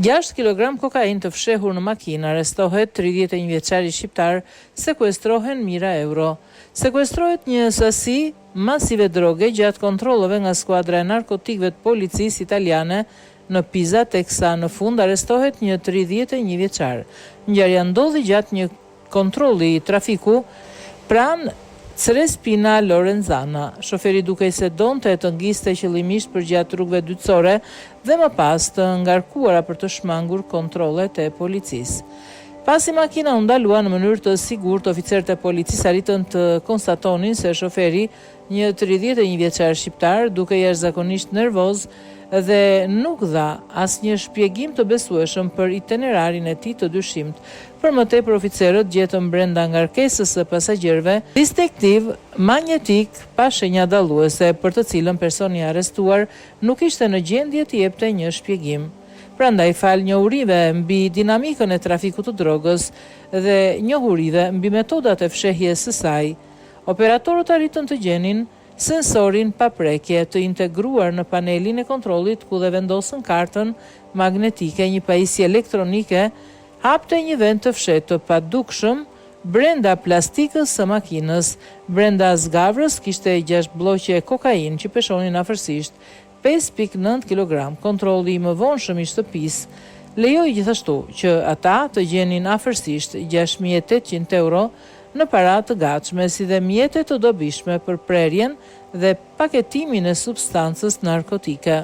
6 kg kokainë të fshehur në makinë, arrestohet 31 vjeçari shqiptar, sekuestrohen mijëra euro. Sekuestrohet një sasi masive droge gjatë kontrolleve nga skuadra e narkotikëve të policisë italiane në Pisa, teksa në fund arrestohet një 31 vjeçar. Ngjarja ndodhi gjatë një kontrolli i trafiku pranë Crespina Lorenzana. Shoferi dukej se donte të ngjiste qëllimisht përgjatë rrugëve dytësore dhe më pas të ngarkuara për të shmangur kontrollet e policisë. Pasi makina u ndalua në mënyrë të sigurt, oficerët e policisë arritën të konstatonin se shoferi, një 31 vjeçar shqiptar, duke jashtëzakonisht nervoz dhe nuk dha asnjë shpjegim të besueshëm për itinerarin e tij të dyshimt. Për më tepër, oficerët gjetën brenda ngarkesës së pasagjerëve distektiv magnetik pa shenja dalluese, për të cilën personi i arrestuar nuk ishte në gjendje të jepte një shpjegim. Prandaj fal njohurive mbi dinamikën e trafikut të drogës dhe njohurive mbi metodat e fshehjes së saj, operatorët arritën të gjenin sensorin pa prekje të integruar në panelin e kontrollit, ku dhe vendosën kartën magnetike, një pajisje elektronike, hapte një vend të fshehtë të padukshëm brenda plastikës së makinës. Brenda zgavrës kishte 6 bloqe kokainë që peshonin afërsisht 5.9 kg. Kontrolli i mëvonshëm i shtëpisë lejoi gjithashtu që ata të gjenin afërsisht 6.800 euro në para të gatshme, si dhe mjete të dobishme për prerjen dhe paketimin e substancës narkotike.